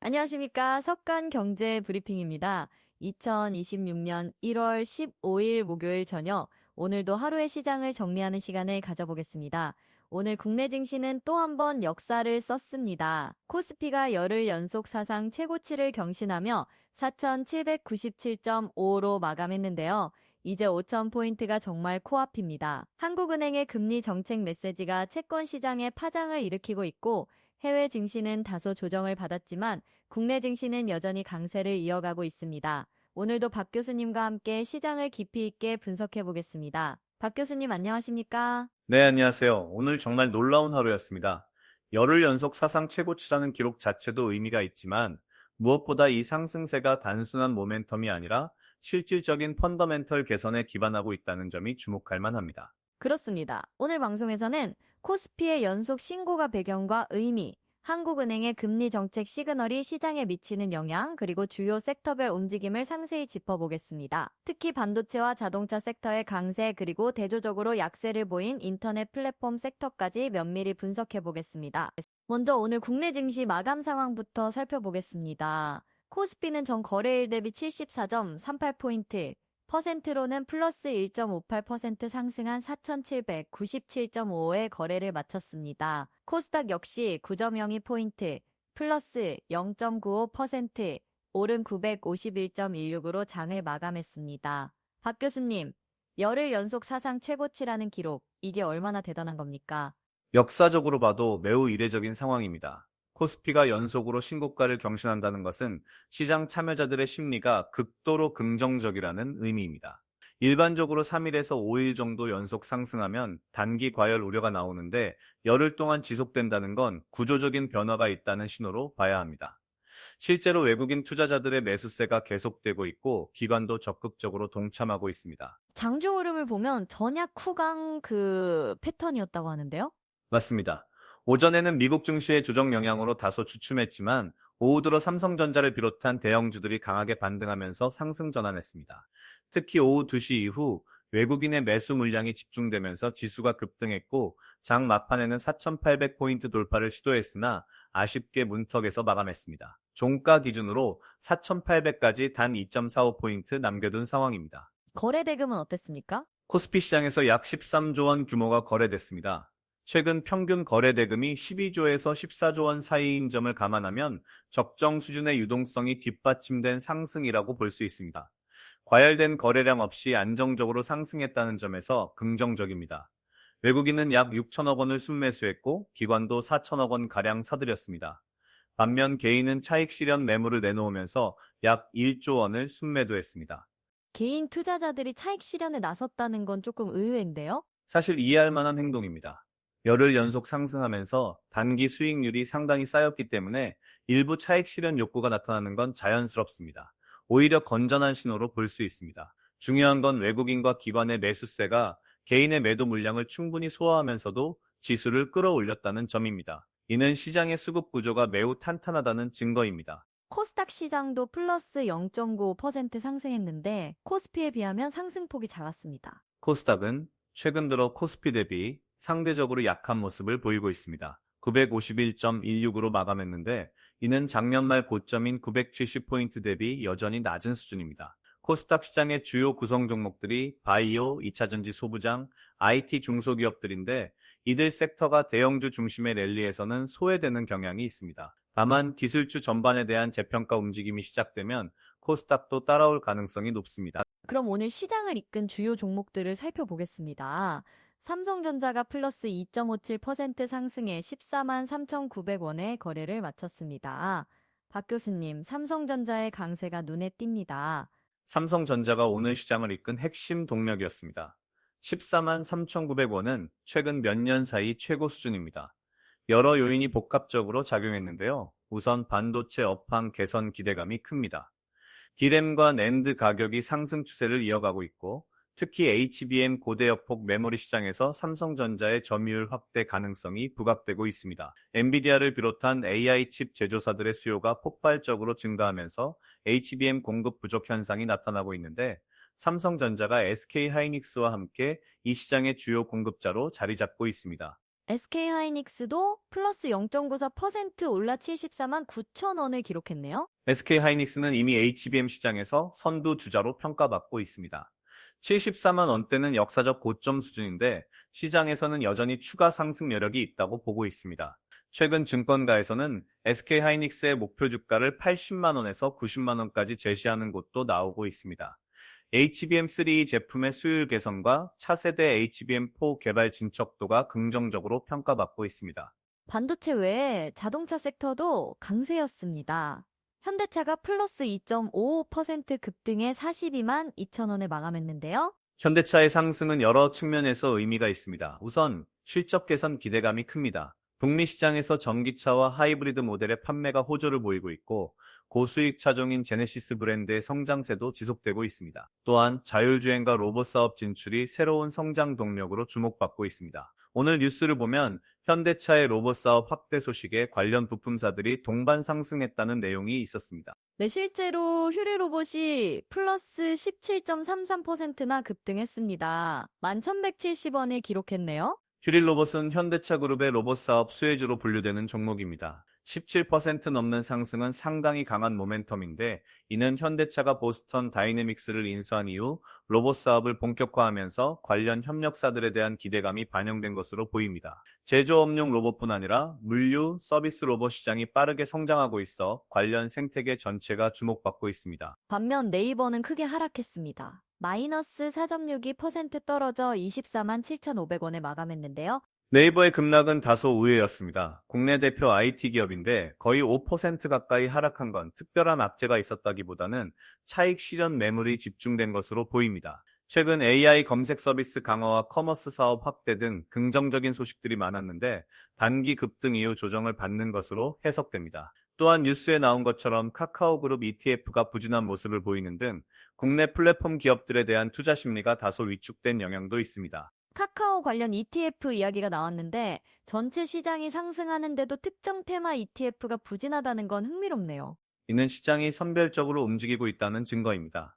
안녕하십니까. 석간경제 브리핑입니다. 2026년 1월 15일 목요일 저녁, 오늘도 하루의 시장을 정리하는 시간을 가져보겠습니다. 오늘 국내 증시는 또 한 번 역사를 썼습니다. 코스피가 열흘 연속 사상 최고치를 경신하며 4,797.55로 마감했는데요. 이제 5,000포인트가 정말 코앞입니다. 한국은행의 금리 정책 메시지가 채권 시장에 파장을 일으키고 있고, 해외 증시는 다소 조정을 받았지만 국내 증시는 여전히 강세를 이어가고 있습니다. 오늘도 박 교수님과 함께 시장을 깊이 있게 분석해 보겠습니다. 박 교수님 안녕하십니까? 네, 안녕하세요. 오늘 정말 놀라운 하루였습니다. 열흘 연속 사상 최고치라는 기록 자체도 의미가 있지만 무엇보다 이 상승세가 단순한 모멘텀이 아니라 실질적인 펀더멘털 개선에 기반하고 있다는 점이 주목할 만합니다. 그렇습니다. 오늘 방송에서는 코스피의 연속 신고가 배경과 의미, 한국은행의 금리 정책 시그널이 시장에 미치는 영향, 그리고 주요 섹터별 움직임을 상세히 짚어보겠습니다. 특히 반도체와 자동차 섹터의 강세, 그리고 대조적으로 약세를 보인 인터넷 플랫폼 섹터까지 면밀히 분석해보겠습니다. 먼저 오늘 국내 증시 마감 상황부터 살펴보겠습니다. 코스피는 전 거래일 대비 74.38포인트, 퍼센트로는 플러스 1.58% 상승한 4,797.55의 거래를 마쳤습니다. 코스닥 역시 9.02포인트, 플러스 0.95%, 오른 951.16으로 장을 마감했습니다. 박 교수님, 열흘 연속 사상 최고치라는 기록, 이게 얼마나 대단한 겁니까? 역사적으로 봐도 매우 이례적인 상황입니다. 코스피가 연속으로 신고가를 경신한다는 것은 시장 참여자들의 심리가 극도로 긍정적이라는 의미입니다. 일반적으로 3일에서 5일 정도 연속 상승하면 단기 과열 우려가 나오는데 열흘 동안 지속된다는 건 구조적인 변화가 있다는 신호로 봐야 합니다. 실제로 외국인 투자자들의 매수세가 계속되고 있고 기관도 적극적으로 동참하고 있습니다. 장중 흐름을 보면 전약 후강 패턴이었다고 하는데요? 맞습니다. 오전에는 미국 증시의 조정 영향으로 다소 주춤했지만 오후 들어 삼성전자를 비롯한 대형주들이 강하게 반등하면서 상승 전환했습니다. 특히 오후 2시 이후 외국인의 매수 물량이 집중되면서 지수가 급등했고 장 막판에는 4,800포인트 돌파를 시도했으나 아쉽게 문턱에서 마감했습니다. 종가 기준으로 4,800까지 단 2.45포인트 남겨둔 상황입니다. 거래 대금은 어땠습니까? 코스피 시장에서 약 13조 원 규모가 거래됐습니다. 최근 평균 거래 대금이 12조에서 14조 원 사이인 점을 감안하면 적정 수준의 유동성이 뒷받침된 상승이라고 볼 수 있습니다. 과열된 거래량 없이 안정적으로 상승했다는 점에서 긍정적입니다. 외국인은 약 6천억 원을 순매수했고 기관도 4천억 원 가량 사들였습니다. 반면 개인은 차익 실현 매물을 내놓으면서 약 1조 원을 순매도했습니다. 개인 투자자들이 차익 실현에 나섰다는 건 조금 의외인데요? 사실 이해할 만한 행동입니다. 열흘 연속 상승하면서 단기 수익률이 상당히 쌓였기 때문에 일부 차익 실현 욕구가 나타나는 건 자연스럽습니다. 오히려 건전한 신호로 볼 수 있습니다. 중요한 건 외국인과 기관의 매수세가 개인의 매도 물량을 충분히 소화하면서도 지수를 끌어올렸다는 점입니다. 이는 시장의 수급 구조가 매우 탄탄하다는 증거입니다. 코스닥 시장도 플러스 0.95% 상승했는데 코스피에 비하면 상승폭이 작았습니다. 코스닥은 최근 들어 코스피 대비 상대적으로 약한 모습을 보이고 있습니다. 951.16으로 마감했는데 이는 작년 말 고점인 970포인트 대비 여전히 낮은 수준입니다. 코스닥 시장의 주요 구성 종목들이 바이오, 2차전지 소부장, IT 중소기업들인데 이들 섹터가 대형주 중심의 랠리에서는 소외되는 경향이 있습니다. 다만 기술주 전반에 대한 재평가 움직임이 시작되면 코스닥도 따라올 가능성이 높습니다. 그럼 오늘 시장을 이끈 주요 종목들을 살펴보겠습니다. 삼성전자가 플러스 2.57% 상승해 14만 3,900원의 거래를 마쳤습니다. 박 교수님, 삼성전자의 강세가 눈에 띕니다. 삼성전자가 오늘 시장을 이끈 핵심 동력이었습니다. 14만 3,900원은 최근 몇 년 사이 최고 수준입니다. 여러 요인이 복합적으로 작용했는데요. 우선 반도체 업황 개선 기대감이 큽니다. D램과 낸드 가격이 상승 추세를 이어가고 있고, 특히 HBM 고대역폭 메모리 시장에서 삼성전자의 점유율 확대 가능성이 부각되고 있습니다. 엔비디아를 비롯한 AI 칩 제조사들의 수요가 폭발적으로 증가하면서 HBM 공급 부족 현상이 나타나고 있는데, 삼성전자가 SK 하이닉스와 함께 이 시장의 주요 공급자로 자리 잡고 있습니다. SK하이닉스도 플러스 0.94% 올라 74만 9천 원을 기록했네요. SK하이닉스는 이미 HBM 시장에서 선두 주자로 평가받고 있습니다. 74만 원대는 역사적 고점 수준인데 시장에서는 여전히 추가 상승 여력이 있다고 보고 있습니다. 최근 증권가에서는 SK하이닉스의 목표 주가를 80만 원에서 90만 원까지 제시하는 곳도 나오고 있습니다. HBM3 제품의 수율 개선과 차세대 HBM4 개발 진척도가 긍정적으로 평가받고 있습니다. 반도체 외에 자동차 섹터도 강세였습니다. 현대차가 플러스 2.55% 급등해 42만 2천 원에 마감했는데요. 현대차의 상승은 여러 측면에서 의미가 있습니다. 우선 실적 개선 기대감이 큽니다. 북미 시장에서 전기차와 하이브리드 모델의 판매가 호조를 보이고 있고 고수익 차종인 제네시스 브랜드의 성장세도 지속되고 있습니다. 또한 자율주행과 로봇 사업 진출이 새로운 성장 동력으로 주목받고 있습니다. 오늘 뉴스를 보면 현대차의 로봇 사업 확대 소식에 관련 부품사들이 동반 상승했다는 내용이 있었습니다. 네, 실제로 휴리 로봇이 플러스 17.33%나 급등했습니다. 11,170원을 기록했네요. 휴릴 로봇은 현대차 그룹의 로봇 사업 수혜주로 분류되는 종목입니다. 17% 넘는 상승은 상당히 강한 모멘텀인데 이는 현대차가 보스턴 다이내믹스를 인수한 이후 로봇 사업을 본격화하면서 관련 협력사들에 대한 기대감이 반영된 것으로 보입니다. 제조업용 로봇뿐 아니라 물류, 서비스 로봇 시장이 빠르게 성장하고 있어 관련 생태계 전체가 주목받고 있습니다. 반면 네이버는 크게 하락했습니다. 마이너스 4.62% 떨어져 24만 7,500원에 마감했는데요. 네이버의 급락은 다소 우회였습니다. 국내 대표 IT 기업인데 거의 5% 가까이 하락한 건 특별한 악재가 있었다기보다는 차익 실현 매물이 집중된 것으로 보입니다. 최근 AI 검색 서비스 강화와 커머스 사업 확대 등 긍정적인 소식들이 많았는데 단기 급등 이후 조정을 받는 것으로 해석됩니다. 또한 뉴스에 나온 것처럼 카카오그룹 ETF가 부진한 모습을 보이는 등 국내 플랫폼 기업들에 대한 투자 심리가 다소 위축된 영향도 있습니다. 카카오 관련 ETF 이야기가 나왔는데 전체 시장이 상승하는데도 특정 테마 ETF가 부진하다는 건 흥미롭네요. 이는 시장이 선별적으로 움직이고 있다는 증거입니다.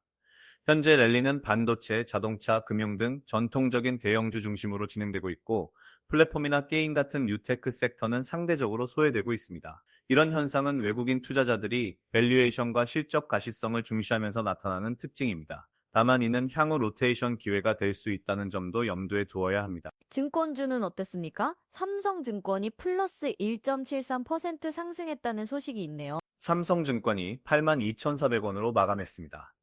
현재 랠리는 반도체, 자동차, 금융 등 전통적인 대형주 중심으로 진행되고 있고 플랫폼이나 게임 같은 뉴테크 섹터는 상대적으로 소외되고 있습니다. 이런 현상은 외국인 투자자들이 밸류에이션과 실적 가시성을 중시하면서 나타나는 특징입니다. 다만 이는 향후 로테이션 기회가 될 수 있다는 점도 염두에 두어야 합니다. 증권주는 어땠습니까? 삼성증권이 플러스 1.73% 상승했다는 소식이 있네요. 삼성증권이 82,400원으로 마감했습니다.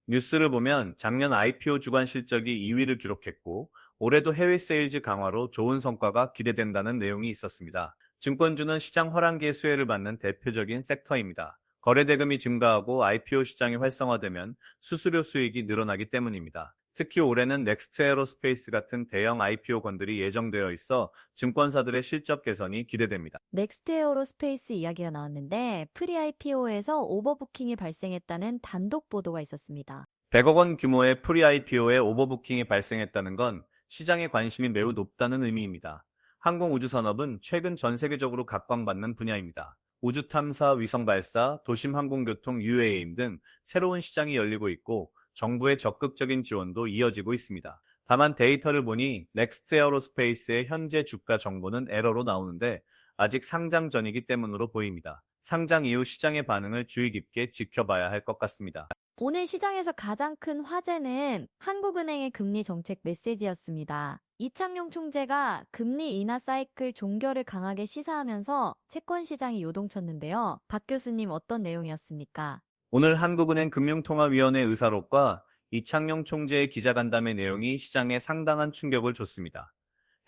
뉴스를 보면 작년 IPO 주간 실적이 2위를 기록했고 올해도 해외 세일즈 강화로 좋은 성과가 기대된다는 내용이 있었습니다. 증권주는 시장 허랑기의 수혜를 받는 대표적인 섹터입니다. 거래 대금이 증가하고 IPO 시장이 활성화되면 수수료 수익이 늘어나기 때문입니다. 특히 올해는 넥스트 에어로스페이스 같은 대형 IPO건들이 예정되어 있어 증권사들의 실적 개선이 기대됩니다. 넥스트 에어로스페이스 이야기가 나왔는데 프리 IPO에서 오버부킹이 발생했다는 단독 보도가 있었습니다. 100억 원 규모의 프리 IPO에 오버부킹이 발생했다는 건 시장의 관심이 매우 높다는 의미입니다. 항공우주산업은 최근 전 세계적으로 각광받는 분야입니다. 우주 탐사, 위성 발사, 도심 항공교통, UAM 등 새로운 시장이 열리고 있고 정부의 적극적인 지원도 이어지고 있습니다. 다만 데이터를 보니 넥스트 에어로스페이스의 현재 주가 정보는 에러로 나오는데 아직 상장 전이기 때문으로 보입니다. 상장 이후 시장의 반응을 주의 깊게 지켜봐야 할 것 같습니다. 오늘 시장에서 가장 큰 화제는 한국은행의 금리 정책 메시지였습니다. 이창용 총재가 금리 인하 사이클 종결을 강하게 시사하면서 채권 시장이 요동쳤는데요. 박 교수님 어떤 내용이었습니까? 오늘 한국은행 금융통화위원회 의사록과 이창용 총재의 기자간담회 내용이 시장에 상당한 충격을 줬습니다.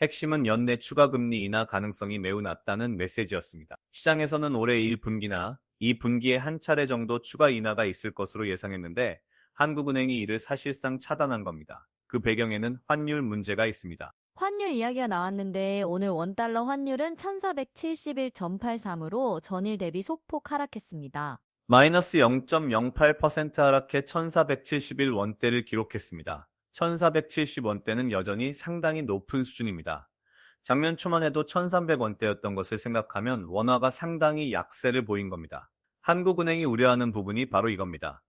핵심은 연내 추가 금리 인하 가능성이 매우 낮다는 메시지였습니다. 시장에서는 올해 1분기나 2분기에 한 차례 정도 추가 인하가 있을 것으로 예상했는데 한국은행이 이를 사실상 차단한 겁니다. 그 배경에는 환율 문제가 있습니다. 환율 이야기가 나왔는데 오늘 원달러 환율은 1471.83으로 전일 대비 소폭 하락했습니다. 마이너스 0.08% 하락해 1471원대를 기록했습니다. 1470원대는 여전히 상당히 높은 수준입니다. 작년 초만 해도 1300원대였던 것을 생각하면 원화가 상당히 약세를 보인 겁니다. 한국은행이 우려하는 부분이 바로 이겁니다.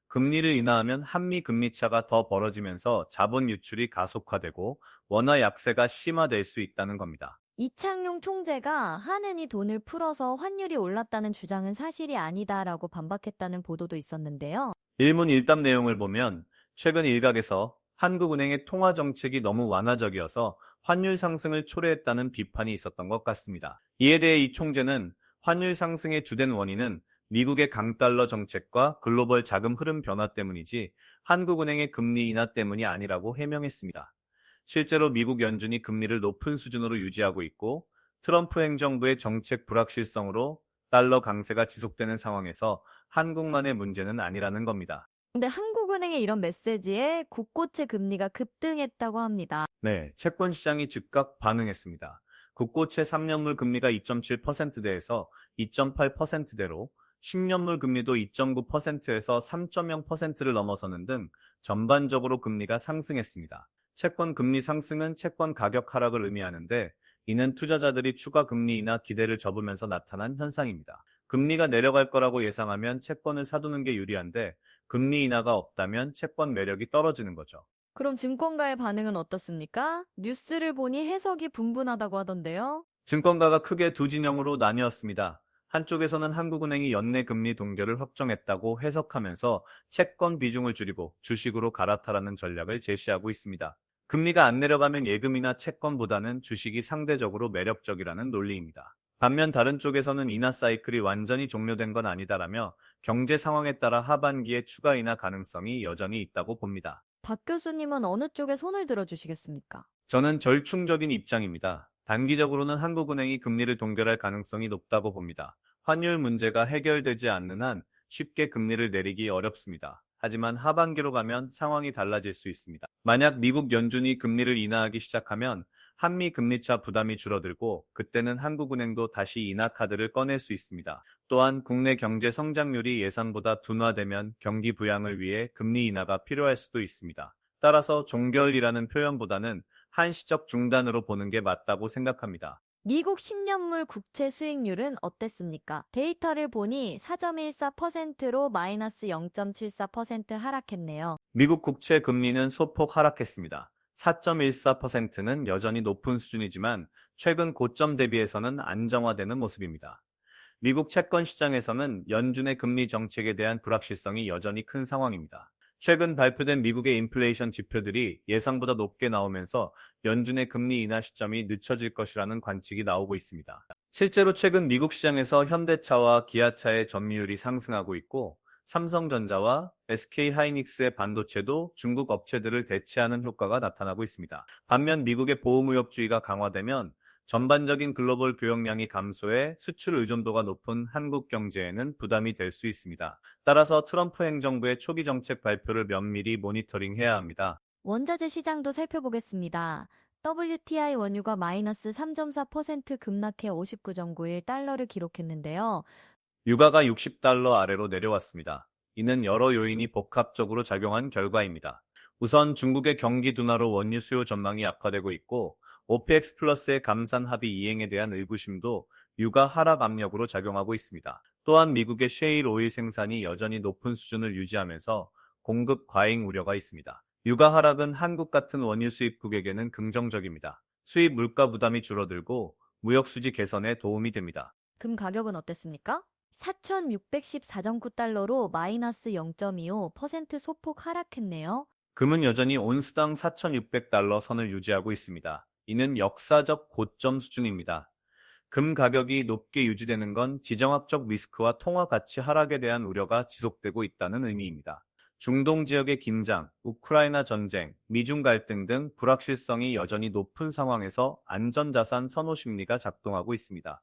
금리를 인하하면 한미 금리차가 더 벌어지면서 자본 유출이 가속화되고 원화 약세가 심화될 수 있다는 겁니다. 이창용 총재가 한은이 돈을 풀어서 환율이 올랐다는 주장은 사실이 아니다라고 반박했다는 보도도 있었는데요. 일문일답 내용을 보면 최근 일각에서 한국은행의 통화 정책이 너무 완화적이어서 환율 상승을 초래했다는 비판이 있었던 것 같습니다. 이에 대해 이 총재는 환율 상승의 주된 원인은 미국의 강달러 정책과 글로벌 자금 흐름 변화 때문이지 한국은행의 금리 인하 때문이 아니라고 해명했습니다. 실제로 미국 연준이 금리를 높은 수준으로 유지하고 있고 트럼프 행정부의 정책 불확실성으로 달러 강세가 지속되는 상황에서 한국만의 문제는 아니라는 겁니다. 근데 한국은행의 이런 메시지에 국고채 금리가 급등했다고 합니다. 네, 채권 시장이 즉각 반응했습니다. 국고채 3년물 금리가 2.7%대에서 2.8%대로 10년물 금리도 2.9%에서 3.0%를 넘어서는 등 전반적으로 금리가 상승했습니다. 채권 금리 상승은 채권 가격 하락을 의미하는데 이는 투자자들이 추가 금리 인하 기대를 접으면서 나타난 현상입니다. 금리가 내려갈 거라고 예상하면 채권을 사두는 게 유리한데 금리 인하가 없다면 채권 매력이 떨어지는 거죠. 그럼 증권가의 반응은 어떻습니까? 뉴스를 보니 해석이 분분하다고 하던데요. 증권가가 크게 두 진영으로 나뉘었습니다. 한쪽에서는 한국은행이 연내 금리 동결을 확정했다고 해석하면서 채권 비중을 줄이고 주식으로 갈아타라는 전략을 제시하고 있습니다. 금리가 안 내려가면 예금이나 채권보다는 주식이 상대적으로 매력적이라는 논리입니다. 반면 다른 쪽에서는 인하 사이클이 완전히 종료된 건 아니다라며 경제 상황에 따라 하반기에 추가 인하 가능성이 여전히 있다고 봅니다. 박 교수님은 어느 쪽에 손을 들어주시겠습니까? 저는 절충적인 입장입니다. 단기적으로는 한국은행이 금리를 동결할 가능성이 높다고 봅니다. 환율 문제가 해결되지 않는 한 쉽게 금리를 내리기 어렵습니다. 하지만 하반기로 가면 상황이 달라질 수 있습니다. 만약 미국 연준이 금리를 인하하기 시작하면 한미 금리차 부담이 줄어들고 그때는 한국은행도 다시 인하 카드를 꺼낼 수 있습니다. 또한 국내 경제 성장률이 예상보다 둔화되면 경기 부양을 위해 금리 인하가 필요할 수도 있습니다. 따라서 종결이라는 표현보다는 한시적 중단으로 보는 게 맞다고 생각합니다. 미국 10년물 국채 수익률은 어땠습니까? 데이터를 보니 4.14%로 마이너스 0.74% 하락했네요. 미국 국채 금리는 소폭 하락했습니다. 4.14%는 여전히 높은 수준이지만 최근 고점 대비해서는 안정화되는 모습입니다. 미국 채권 시장에서는 연준의 금리 정책에 대한 불확실성이 여전히 큰 상황입니다. 최근 발표된 미국의 인플레이션 지표들이 예상보다 높게 나오면서 연준의 금리 인하 시점이 늦춰질 것이라는 관측이 나오고 있습니다. 실제로 최근 미국 시장에서 현대차와 기아차의 점유율이 상승하고 있고 삼성전자와 SK하이닉스의 반도체도 중국 업체들을 대체하는 효과가 나타나고 있습니다. 반면 미국의 보호무역주의가 강화되면 전반적인 글로벌 교역량이 감소해 수출 의존도가 높은 한국 경제에는 부담이 될 수 있습니다. 따라서 트럼프 행정부의 초기 정책 발표를 면밀히 모니터링해야 합니다. 원자재 시장도 살펴보겠습니다. WTI 원유가 마이너스 3.4% 급락해 59.91달러를 기록했는데요. 유가가 60달러 아래로 내려왔습니다. 이는 여러 요인이 복합적으로 작용한 결과입니다. 우선 중국의 경기 둔화로 원유 수요 전망이 악화되고 있고 OPEC 플러스의 감산 합의 이행에 대한 의구심도 유가 하락 압력으로 작용하고 있습니다. 또한 미국의 셰일 오일 생산이 여전히 높은 수준을 유지하면서 공급 과잉 우려가 있습니다. 유가 하락은 한국 같은 원유 수입국에게는 긍정적입니다. 수입 물가 부담이 줄어들고 무역 수지 개선에 도움이 됩니다. 금 가격은 어땠습니까? 4,614.9달러로 마이너스 0.25% 소폭 하락했네요. 금은 여전히 온스당 4,600달러 선을 유지하고 있습니다. 이는 역사적 고점 수준입니다. 금 가격이 높게 유지되는 건 지정학적 리스크와 통화 가치 하락에 대한 우려가 지속되고 있다는 의미입니다. 중동 지역의 긴장, 우크라이나 전쟁, 미중 갈등 등 불확실성이 여전히 높은 상황에서 안전자산 선호 심리가 작동하고 있습니다.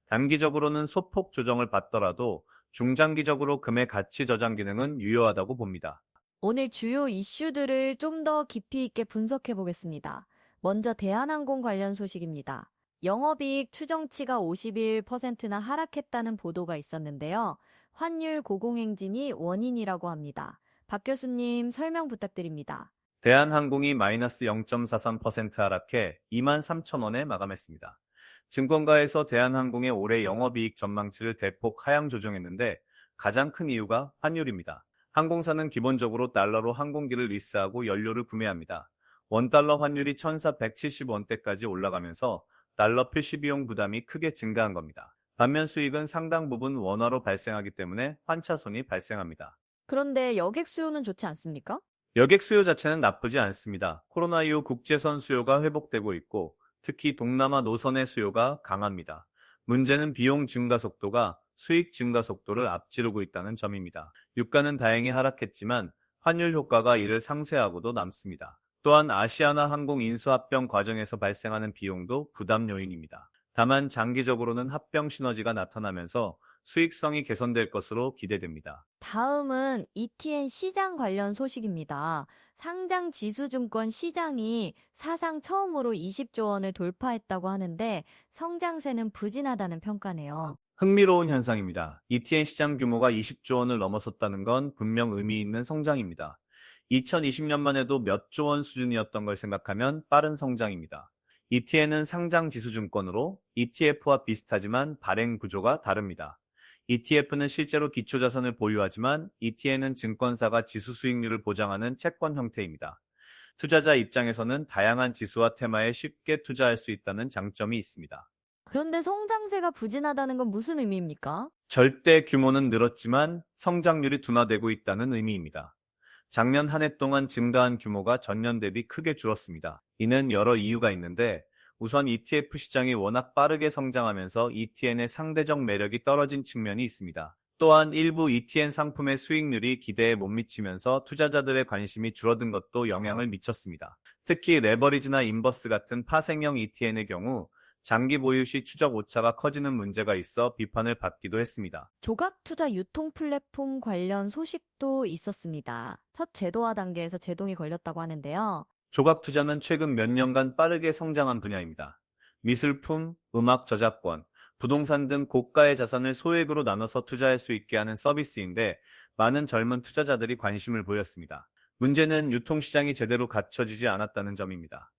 단기적으로는 소폭 조정을 받더라도 중장기적으로 금의 가치 저장 기능은 유효하다고 봅니다. 오늘 주요 이슈들을 좀 더 깊이 있게 분석해 보겠습니다. 먼저 대한항공 관련 소식입니다. 영업이익 추정치가 51%나 하락했다는 보도가 있었는데요. 환율 고공행진이 원인이라고 합니다. 박 교수님 설명 부탁드립니다. 대한항공이 마이너스 0.43% 하락해 23,000원에 마감했습니다. 증권가에서 대한항공의 올해 영업이익 전망치를 대폭 하향 조정했는데 가장 큰 이유가 환율입니다. 항공사는 기본적으로 달러로 항공기를 리스하고 연료를 구매합니다. 원달러 환율이 1,470원대까지 올라가면서 달러 표시 비용 부담이 크게 증가한 겁니다. 반면 수익은 상당 부분 원화로 발생하기 때문에 환차손이 발생합니다. 그런데 여객 수요는 좋지 않습니까? 여객 수요 자체는 나쁘지 않습니다. 코로나 이후 국제선 수요가 회복되고 있고 특히 동남아 노선의 수요가 강합니다. 문제는 비용 증가 속도가 수익 증가 속도를 앞지르고 있다는 점입니다. 유가는 다행히 하락했지만 환율 효과가 이를 상쇄하고도 남습니다. 또한 아시아나 항공 인수 합병 과정에서 발생하는 비용도 부담 요인입니다. 다만 장기적으로는 합병 시너지가 나타나면서 수익성이 개선될 것으로 기대됩니다. 다음은 ETN 시장 관련 소식입니다. 상장 지수증권 시장이 사상 처음으로 20조 원을 돌파했다고 하는데 성장세는 부진하다는 평가네요. 흥미로운 현상입니다. ETN 시장 규모가 20조 원을 넘어섰다는 건 분명 의미 있는 성장입니다. 2020년만 해도 몇 조 원 수준이었던 걸 생각하면 빠른 성장입니다. ETN은 상장 지수증권으로 ETF와 비슷하지만 발행 구조가 다릅니다. ETF는 실제로 기초자산을 보유하지만 ETN은 증권사가 지수 수익률을 보장하는 채권 형태입니다. 투자자 입장에서는 다양한 지수와 테마에 쉽게 투자할 수 있다는 장점이 있습니다. 그런데 성장세가 부진하다는 건 무슨 의미입니까? 절대 규모는 늘었지만 성장률이 둔화되고 있다는 의미입니다. 작년 한 해 동안 증가한 규모가 전년 대비 크게 줄었습니다. 이는 여러 이유가 있는데 우선 ETF 시장이 워낙 빠르게 성장하면서 ETN의 상대적 매력이 떨어진 측면이 있습니다. 또한 일부 ETN 상품의 수익률이 기대에 못 미치면서 투자자들의 관심이 줄어든 것도 영향을 미쳤습니다. 특히 레버리지나 인버스 같은 파생형 ETN의 경우 장기 보유 시 추적 오차가 커지는 문제가 있어 비판을 받기도 했습니다. 조각 투자 유통 플랫폼 관련 소식도 있었습니다. 첫 제도화 단계에서 제동이 걸렸다고 하는데요. 조각 투자는 최근 몇 년간 빠르게 성장한 분야입니다. 미술품, 음악 저작권, 부동산 등 고가의 자산을 소액으로 나눠서 투자할 수 있게 하는 서비스인데 많은 젊은 투자자들이 관심을 보였습니다. 문제는 유통시장이 제대로 갖춰지지 않았다는 점입니다.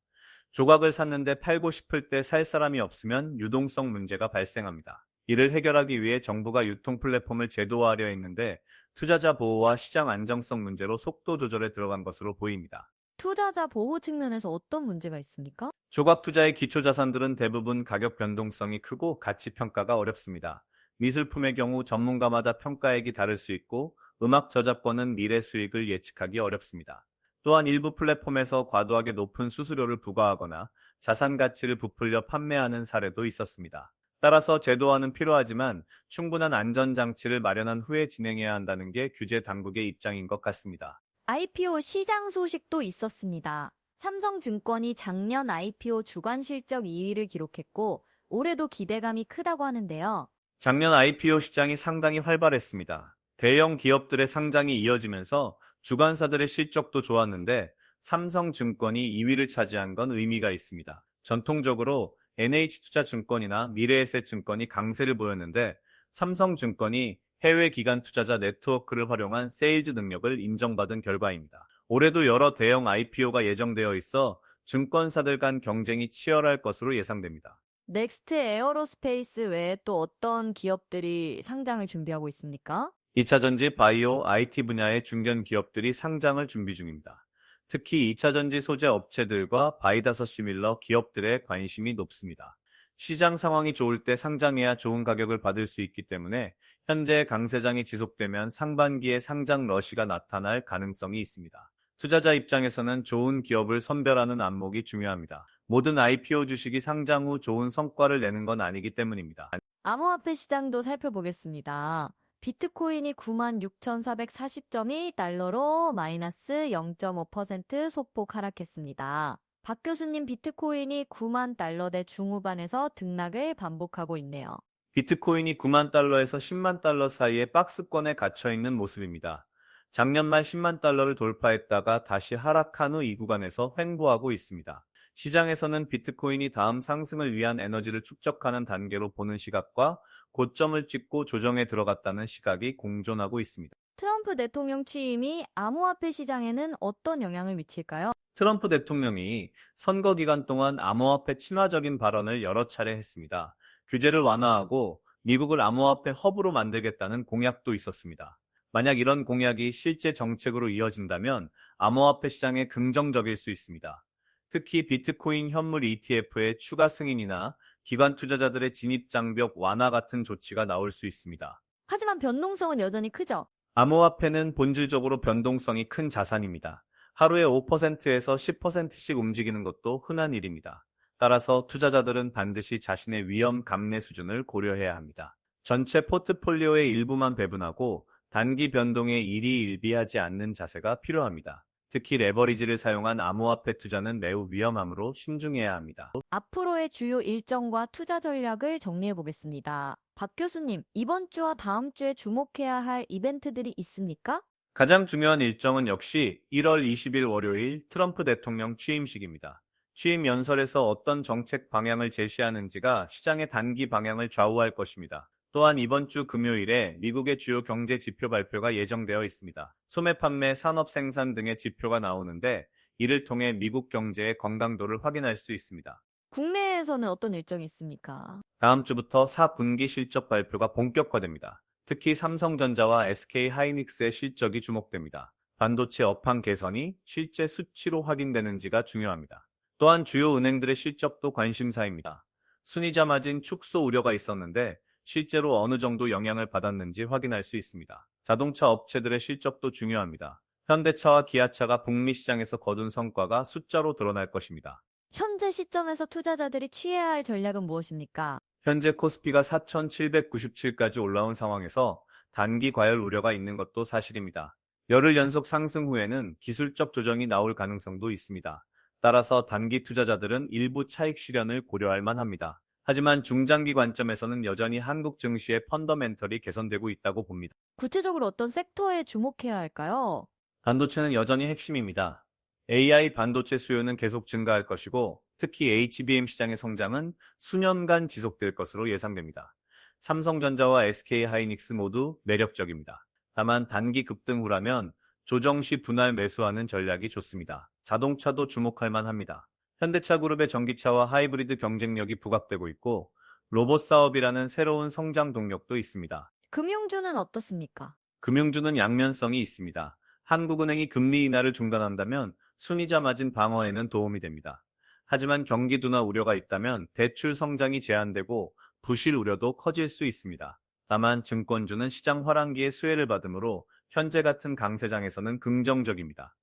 조각을 샀는데 팔고 싶을 때 살 사람이 없으면 유동성 문제가 발생합니다. 이를 해결하기 위해 정부가 유통 플랫폼을 제도화하려 했는데 투자자 보호와 시장 안정성 문제로 속도 조절에 들어간 것으로 보입니다. 투자자 보호 측면에서 어떤 문제가 있습니까? 조각 투자의 기초 자산들은 대부분 가격 변동성이 크고 가치 평가가 어렵습니다. 미술품의 경우 전문가마다 평가액이 다를 수 있고 음악 저작권은 미래 수익을 예측하기 어렵습니다. 또한 일부 플랫폼에서 과도하게 높은 수수료를 부과하거나 자산 가치를 부풀려 판매하는 사례도 있었습니다. 따라서 제도화는 필요하지만 충분한 안전장치를 마련한 후에 진행해야 한다는 게 규제 당국의 입장인 것 같습니다. IPO 시장 소식도 있었습니다. 삼성증권이 작년 IPO 주간 실적 2위를 기록했고 올해도 기대감이 크다고 하는데요. 작년 IPO 시장이 상당히 활발했습니다. 대형 기업들의 상장이 이어지면서 주관사들의 실적도 좋았는데 삼성증권이 2위를 차지한 건 의미가 있습니다. 전통적으로 NH투자증권이나 미래에셋증권이 강세를 보였는데 삼성증권이 해외 기관 투자자 네트워크를 활용한 세일즈 능력을 인정받은 결과입니다. 올해도 여러 대형 IPO가 예정되어 있어 증권사들 간 경쟁이 치열할 것으로 예상됩니다. 넥스트 에어로스페이스 외에 또 어떤 기업들이 상장을 준비하고 있습니까? 2차전지, 바이오, IT 분야의 중견 기업들이 상장을 준비 중입니다. 특히 2차전지 소재 업체들과 바이다서 시밀러 기업들의 관심이 높습니다. 시장 상황이 좋을 때 상장해야 좋은 가격을 받을 수 있기 때문에 현재 강세장이 지속되면 상반기에 상장 러시가 나타날 가능성이 있습니다. 투자자 입장에서는 좋은 기업을 선별하는 안목이 중요합니다. 모든 IPO 주식이 상장 후 좋은 성과를 내는 건 아니기 때문입니다. 암호화폐 시장도 살펴보겠습니다. 비트코인이 96,440점이 달러로 마이너스 0.5% 소폭 하락했습니다. 박 교수님, 비트코인이 9만 달러대 중후반에서 등락을 반복하고 있네요. 비트코인이 9만 달러에서 10만 달러 사이에 박스권에 갇혀 있는 모습입니다. 작년 말 10만 달러를 돌파했다가 다시 하락한 후 이 구간에서 횡보하고 있습니다. 시장에서는 비트코인이 다음 상승을 위한 에너지를 축적하는 단계로 보는 시각과 고점을 찍고 조정에 들어갔다는 시각이 공존하고 있습니다. 트럼프 대통령 취임이 암호화폐 시장에는 어떤 영향을 미칠까요? 트럼프 대통령이 선거 기간 동안 암호화폐 친화적인 발언을 여러 차례 했습니다. 규제를 완화하고 미국을 암호화폐 허브로 만들겠다는 공약도 있었습니다. 만약 이런 공약이 실제 정책으로 이어진다면 암호화폐 시장에 긍정적일 수 있습니다. 특히 비트코인 현물 ETF의 추가 승인이나 기관 투자자들의 진입 장벽 완화 같은 조치가 나올 수 있습니다. 하지만 변동성은 여전히 크죠? 암호화폐는 본질적으로 변동성이 큰 자산입니다. 하루에 5%에서 10%씩 움직이는 것도 흔한 일입니다. 따라서 투자자들은 반드시 자신의 위험 감내 수준을 고려해야 합니다. 전체 포트폴리오의 일부만 배분하고 단기 변동에 일희일비하지 않는 자세가 필요합니다. 특히 레버리지를 사용한 암호화폐 투자는 매우 위험하므로 신중해야 합니다. 앞으로의 주요 일정과 투자 전략을 정리해 보겠습니다. 박 교수님, 이번 주와 다음 주에 주목해야 할 이벤트들이 있습니까? 가장 중요한 일정은 역시 1월 20일 월요일 트럼프 대통령 취임식입니다. 취임 연설에서 어떤 정책 방향을 제시하는지가 시장의 단기 방향을 좌우할 것입니다. 또한 이번 주 금요일에 미국의 주요 경제 지표 발표가 예정되어 있습니다. 소매 판매, 산업 생산 등의 지표가 나오는데 이를 통해 미국 경제의 건강도를 확인할 수 있습니다. 국내에서는 어떤 일정이 있습니까? 다음 주부터 4분기 실적 발표가 본격화됩니다. 특히 삼성전자와 SK하이닉스의 실적이 주목됩니다. 반도체 업황 개선이 실제 수치로 확인되는지가 중요합니다. 또한 주요 은행들의 실적도 관심사입니다. 순이자 마진 축소 우려가 있었는데 실제로 어느 정도 영향을 받았는지 확인할 수 있습니다. 자동차 업체들의 실적도 중요합니다. 현대차와 기아차가 북미 시장에서 거둔 성과가 숫자로 드러날 것입니다. 현재 시점에서 투자자들이 취해야 할 전략은 무엇입니까? 현재 코스피가 4,797까지 올라온 상황에서 단기 과열 우려가 있는 것도 사실입니다. 열흘 연속 상승 후에는 기술적 조정이 나올 가능성도 있습니다. 따라서 단기 투자자들은 일부 차익 실현을 고려할 만합니다. 하지만 중장기 관점에서는 여전히 한국 증시의 펀더멘털이 개선되고 있다고 봅니다. 구체적으로 어떤 섹터에 주목해야 할까요? 반도체는 여전히 핵심입니다. AI 반도체 수요는 계속 증가할 것이고 특히 HBM 시장의 성장은 수년간 지속될 것으로 예상됩니다. 삼성전자와 SK하이닉스 모두 매력적입니다. 다만 단기 급등 후라면 조정 시 분할 매수하는 전략이 좋습니다. 자동차도 주목할 만합니다. 현대차 그룹의 전기차와 하이브리드 경쟁력이 부각되고 있고 로봇 사업이라는 새로운 성장 동력도 있습니다. 금융주는 어떻습니까? 금융주는 양면성이 있습니다. 한국은행이 금리 인하를 중단한다면 순이자 마진 방어에는 도움이 됩니다. 하지만 경기 둔화 우려가 있다면 대출 성장이 제한되고 부실 우려도 커질 수 있습니다. 다만 증권주는 시장 화랑기의 수혜를 받으므로 현재 같은 강세장에서는 긍정적입니다.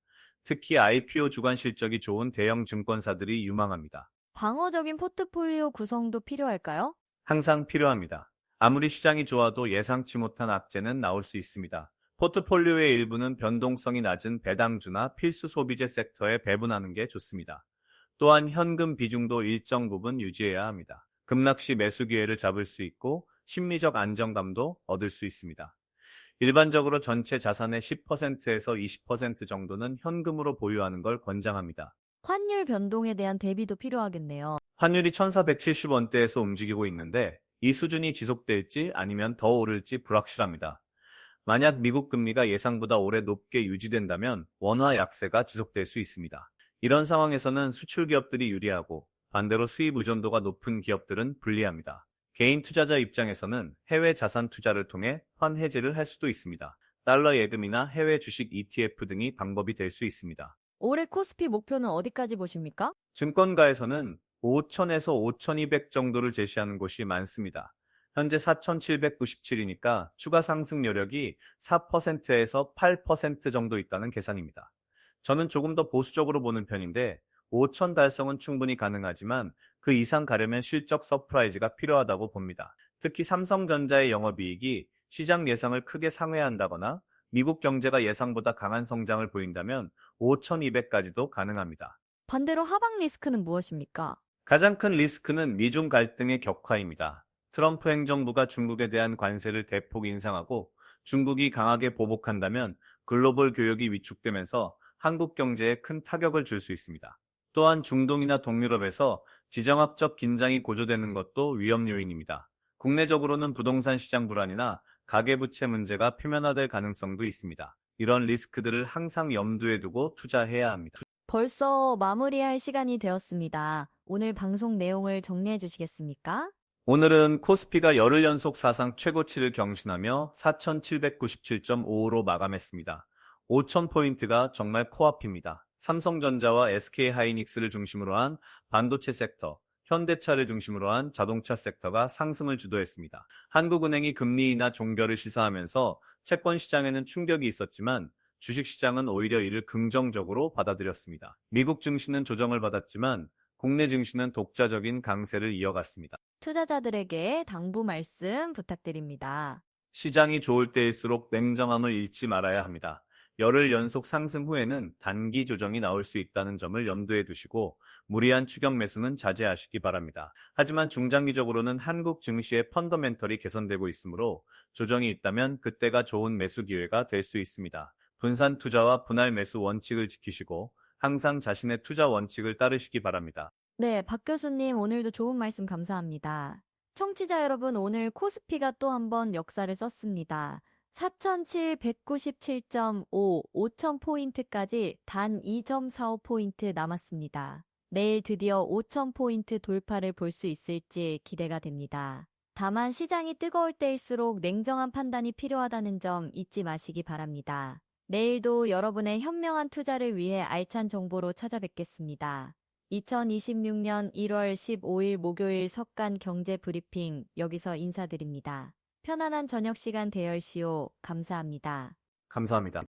특히 IPO 주간 실적이 좋은 대형 증권사들이 유망합니다. 방어적인 포트폴리오 구성도 필요할까요? 항상 필요합니다. 아무리 시장이 좋아도 예상치 못한 악재는 나올 수 있습니다. 포트폴리오의 일부는 변동성이 낮은 배당주나 필수 소비재 섹터에 배분하는 게 좋습니다. 또한 현금 비중도 일정 부분 유지해야 합니다. 급락시 매수 기회를 잡을 수 있고 심리적 안정감도 얻을 수 있습니다. 일반적으로 전체 자산의 10%에서 20% 정도는 현금으로 보유하는 걸 권장합니다. 환율 변동에 대한 대비도 필요하겠네요. 환율이 1470원대에서 움직이고 있는데 이 수준이 지속될지 아니면 더 오를지 불확실합니다. 만약 미국 금리가 예상보다 오래 높게 유지된다면 원화 약세가 지속될 수 있습니다. 이런 상황에서는 수출 기업들이 유리하고 반대로 수입 의존도가 높은 기업들은 불리합니다. 개인 투자자 입장에서는 해외 자산 투자를 통해 환해지를 할 수도 있습니다. 달러 예금이나 해외 주식 ETF 등이 방법이 될 수 있습니다. 올해 코스피 목표는 어디까지 보십니까? 증권가에서는 5,000에서 5,200 정도를 제시하는 곳이 많습니다. 현재 4,797이니까 추가 상승 여력이 4%에서 8% 정도 있다는 계산입니다. 저는 조금 더 보수적으로 보는 편인데 5,000 달성은 충분히 가능하지만 그 이상 가려면 실적 서프라이즈가 필요하다고 봅니다. 특히 삼성전자의 영업이익이 시장 예상을 크게 상회한다거나 미국 경제가 예상보다 강한 성장을 보인다면 5,200까지도 가능합니다. 반대로 하방 리스크는 무엇입니까? 가장 큰 리스크는 미중 갈등의 격화입니다. 트럼프 행정부가 중국에 대한 관세를 대폭 인상하고 중국이 강하게 보복한다면 글로벌 교역이 위축되면서 한국 경제에 큰 타격을 줄 수 있습니다. 또한 중동이나 동유럽에서 지정학적 긴장이 고조되는 것도 위험 요인입니다. 국내적으로는 부동산 시장 불안이나 가계부채 문제가 표면화될 가능성도 있습니다. 이런 리스크들을 항상 염두에 두고 투자해야 합니다. 벌써 마무리할 시간이 되었습니다. 오늘 방송 내용을 정리해 주시겠습니까? 오늘은 코스피가 열흘 연속 사상 최고치를 경신하며 4,797.55로 마감했습니다. 5,000포인트가 정말 코앞입니다. 삼성전자와 SK하이닉스를 중심으로 한 반도체 섹터, 현대차를 중심으로 한 자동차 섹터가 상승을 주도했습니다. 한국은행이 금리 인하 종결을 시사하면서 채권 시장에는 충격이 있었지만 주식 시장은 오히려 이를 긍정적으로 받아들였습니다. 미국 증시는 조정을 받았지만 국내 증시는 독자적인 강세를 이어갔습니다. 투자자들에게 당부 말씀 부탁드립니다. 시장이 좋을 때일수록 냉정함을 잃지 말아야 합니다. 열흘 연속 상승 후에는 단기 조정이 나올 수 있다는 점을 염두에 두시고 무리한 추격 매수는 자제하시기 바랍니다. 하지만 중장기적으로는 한국 증시의 펀더멘털이 개선되고 있으므로 조정이 있다면 그때가 좋은 매수 기회가 될 수 있습니다. 분산 투자와 분할 매수 원칙을 지키시고 항상 자신의 투자 원칙을 따르시기 바랍니다. 네, 박 교수님 오늘도 좋은 말씀 감사합니다. 청취자 여러분, 오늘 코스피가 또 한 번 역사를 썼습니다. 4,797.5, 5,000포인트까지 단 2.45포인트 남았습니다. 내일 드디어 5,000포인트 돌파를 볼 수 있을지 기대가 됩니다. 다만 시장이 뜨거울 때일수록 냉정한 판단이 필요하다는 점 잊지 마시기 바랍니다. 내일도 여러분의 현명한 투자를 위해 알찬 정보로 찾아뵙겠습니다. 2026년 1월 15일 목요일 석간 경제 브리핑 여기서 인사드립니다. 편안한 저녁 시간 되열시오. 감사합니다. 감사합니다.